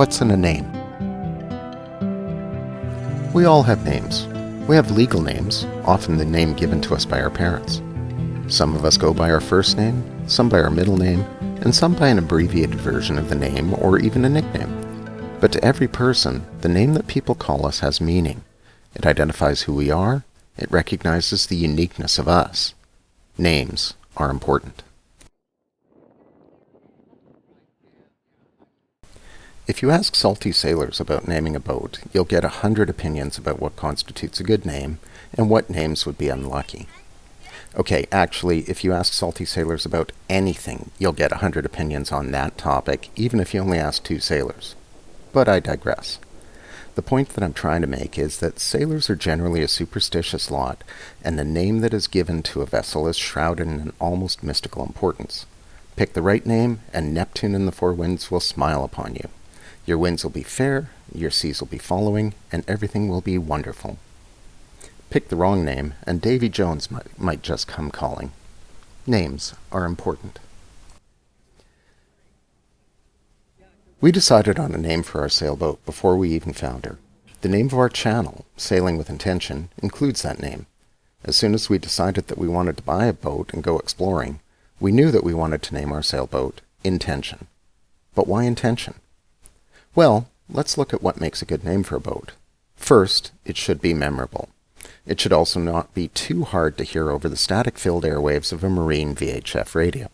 What's in a name? We all have names. We have legal names, often the name given to us by our parents. Some of us go by our first name, some by our middle name, and some by an abbreviated version of the name or even a nickname. But to every person, the name that people call us has meaning. It identifies who we are. It recognizes the uniqueness of us. Names are important. If you ask salty sailors about naming a boat, you'll get 100 opinions about what constitutes a good name and what names would be unlucky. Okay, actually, if you ask salty sailors about anything, you'll get 100 opinions on that topic, even if you only ask 2 sailors. But I digress. The point that I'm trying to make is that sailors are generally a superstitious lot, and the name that is given to a vessel is shrouded in an almost mystical importance. Pick the right name, and Neptune and the 4 winds will smile upon you. Your winds will be fair, your seas will be following, and everything will be wonderful. Pick the wrong name, and Davy Jones might just come calling. Names are important. We decided on a name for our sailboat before we even found her. The name of our channel, Sailing with Intention, includes that name. As soon as we decided that we wanted to buy a boat and go exploring, we knew that we wanted to name our sailboat Intention. But why Intention? Well, let's look at what makes a good name for a boat. First, it should be memorable. It should also not be too hard to hear over the static-filled airwaves of a marine VHF radio.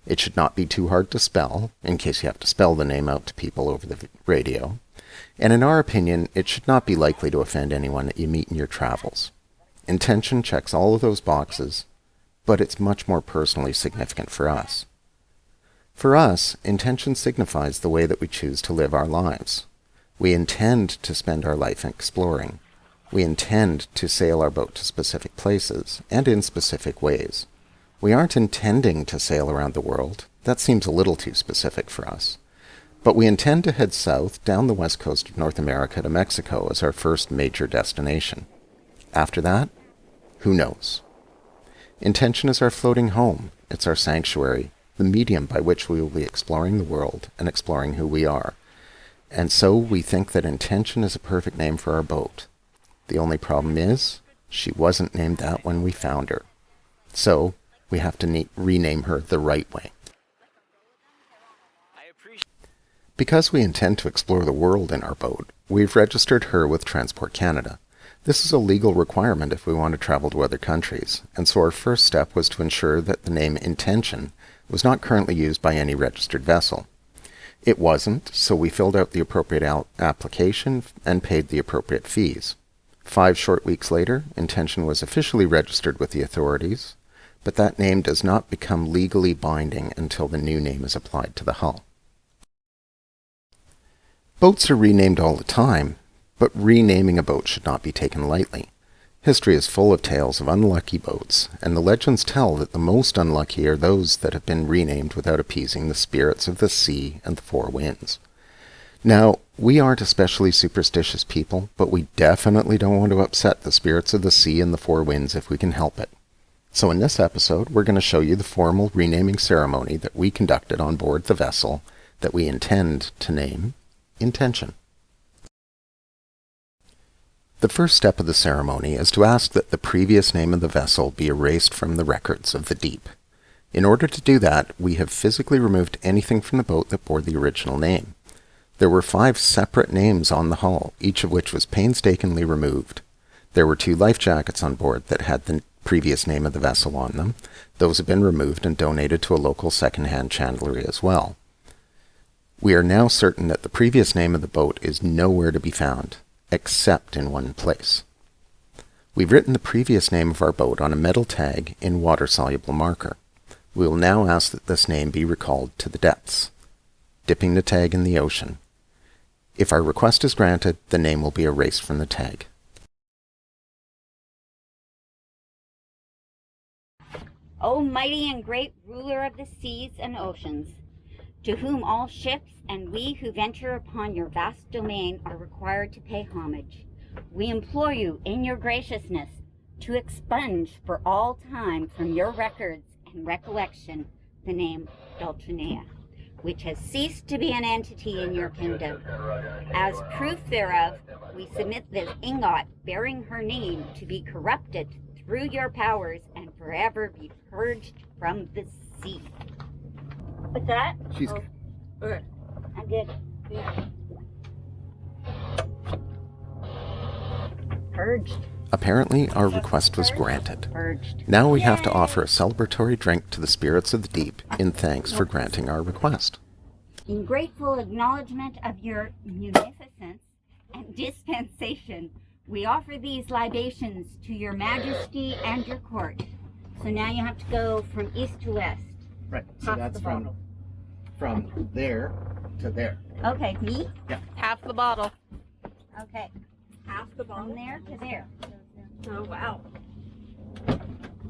It should not be too hard to spell, in case you have to spell the name out to people over the radio. And in our opinion, it should not be likely to offend anyone that you meet in your travels. Intention checks all of those boxes, but it's much more personally significant for us. For us, intention signifies the way that we choose to live our lives. We intend to spend our life exploring. We intend to sail our boat to specific places, and in specific ways. We aren't intending to sail around the world. That seems a little too specific for us. But we intend to head south down the west coast of North America to Mexico as our first major destination. After that, who knows? Intention is our floating home. It's our sanctuary, the medium by which we will be exploring the world and exploring who we are. And so we think that Intention is a perfect name for our boat. The only problem is, she wasn't named that when we found her. So, we have to rename her the right way. Because we intend to explore the world in our boat, we've registered her with Transport Canada. This is a legal requirement if we want to travel to other countries, and so our first step was to ensure that the name Intention was not currently used by any registered vessel. It wasn't, so we filled out the appropriate application and paid the appropriate fees. 5 short weeks later, Intention was officially registered with the authorities, but that name does not become legally binding until the new name is applied to the hull. Boats are renamed all the time, but renaming a boat should not be taken lightly. History is full of tales of unlucky boats, and the legends tell that the most unlucky are those that have been renamed without appeasing the spirits of the sea and the 4 winds. Now, we aren't especially superstitious people, but we definitely don't want to upset the spirits of the sea and the 4 winds if we can help it. So in this episode, we're going to show you the formal renaming ceremony that we conducted on board the vessel that we intend to name Intention. The first step of the ceremony is to ask that the previous name of the vessel be erased from the records of the deep. In order to do that, we have physically removed anything from the boat that bore the original name. There were 5 separate names on the hull, each of which was painstakingly removed. There were 2 life jackets on board that had the previous name of the vessel on them. Those have been removed and donated to a local second-hand chandlery as well. We are now certain that the previous name of the boat is nowhere to be found, except in one place. We've written the previous name of our boat on a metal tag in water-soluble marker. We will now ask that this name be recalled to the depths, dipping the tag in the ocean. If our request is granted, the name will be erased from the tag. O mighty and great ruler of the seas and oceans, to whom all ships and we who venture upon your vast domain are required to pay homage, we implore you in your graciousness to expunge for all time from your records and recollection the name Dulcinea, which has ceased to be an entity in your kingdom. As proof thereof, we submit this ingot bearing her name to be corrupted through your powers and forever be purged from the sea. What's that? She's Good. I'm good. Yeah. Purged. Apparently, our request was granted. Purged. Now we have to offer a celebratory drink to the spirits of the deep in thanks for granting our request. In grateful acknowledgement of your munificence and dispensation, we offer these libations to your majesty and your court. So now you have to go from east to west. Right, so that's from there to there. Okay, me? Yeah. Half the bottle. Okay. Half the bottle. From there to there. Oh, wow.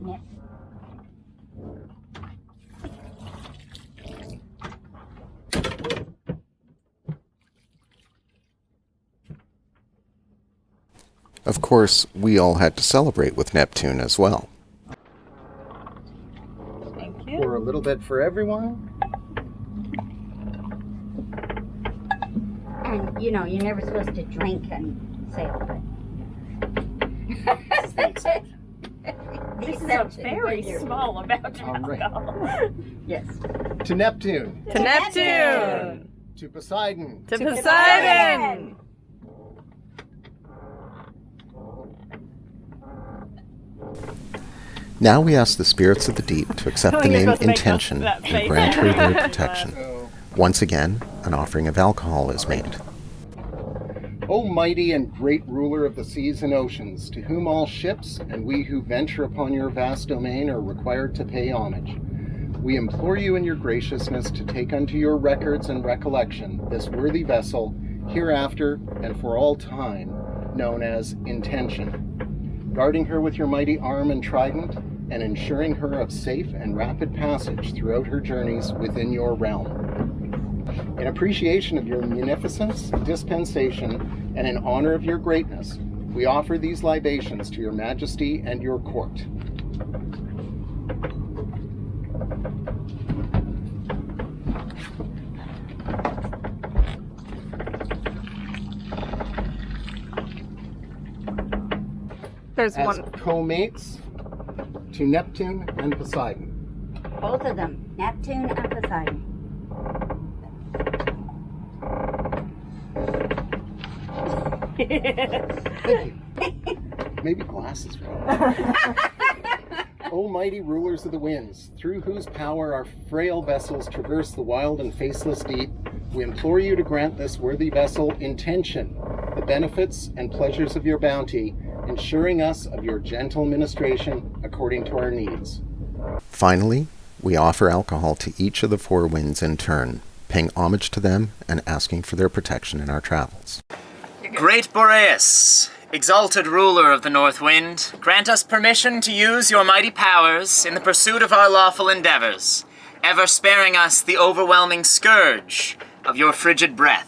Yes. Of course, we all had to celebrate with Neptune as well. Thank you. Pour a little bit for everyone. And, you know, you're never supposed to drink and sail, but... This is a very small amount of All right. alcohol. Yes. To Neptune. To Neptune! To Poseidon. To Poseidon! Now we ask the spirits of the deep to accept Oh, the you're name supposed to make Intention that and face. grant her their protection. Once again, an offering of alcohol is made. O mighty and great ruler of the seas and oceans, to whom all ships and we who venture upon your vast domain are required to pay homage, we implore you in your graciousness to take unto your records and recollection this worthy vessel, hereafter and for all time, known as Intention, guarding her with your mighty arm and trident, and ensuring her of safe and rapid passage throughout her journeys within your realm. In appreciation of your munificence, dispensation, and in honor of your greatness, we offer these libations to your majesty and your court. There's As one. co-mates to Neptune and Poseidon. Both of them, Neptune and Poseidon. Thank you. Maybe glasses. O mighty rulers of the winds, through whose power our frail vessels traverse the wild and faceless deep, we implore you to grant this worthy vessel Intention, the benefits and pleasures of your bounty, ensuring us of your gentle ministration according to our needs. Finally, we offer alcohol to each of the four winds in turn, paying homage to them and asking for their protection in our travels. Great Boreas, exalted ruler of the north wind, grant us permission to use your mighty powers in the pursuit of our lawful endeavors, ever sparing us the overwhelming scourge of your frigid breath.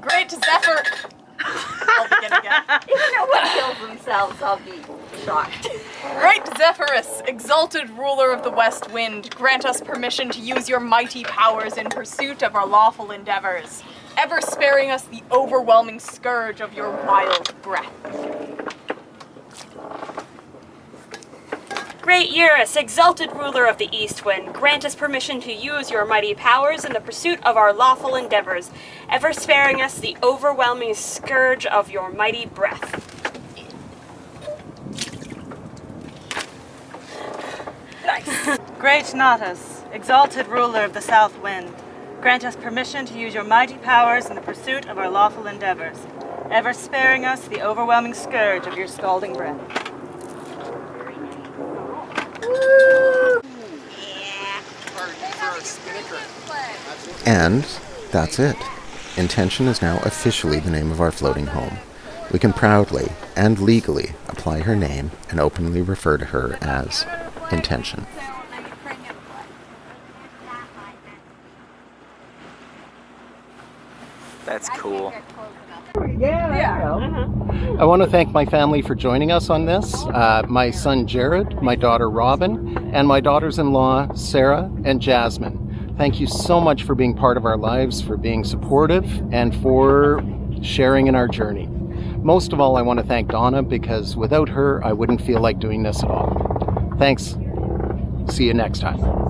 Great Zephyr! I'll begin again. If no one kills themselves, I'll be shocked. Great Zephyrus, exalted ruler of the west wind, grant us permission to use your mighty powers in pursuit of our lawful endeavors, ever sparing us the overwhelming scourge of your wild breath. Great Eurus, exalted ruler of the east wind, grant us permission to use your mighty powers in the pursuit of our lawful endeavors, ever sparing us the overwhelming scourge of your mighty breath. Nice. Great Nautus, exalted ruler of the south wind, grant us permission to use your mighty powers in the pursuit of our lawful endeavors, ever sparing us the overwhelming scourge of your scalding breath. And that's it. Intention is now officially the name of our floating home. We can proudly and legally apply her name and openly refer to her as Intention. That's cool. I want to thank my family for joining us on this. My son Jared, my daughter Robin, and my daughters-in-law Sarah and Jasmine. Thank you so much for being part of our lives, for being supportive, and for sharing in our journey. Most of all, I want to thank Donna, because without her, I wouldn't feel like doing this at all. Thanks. See you next time.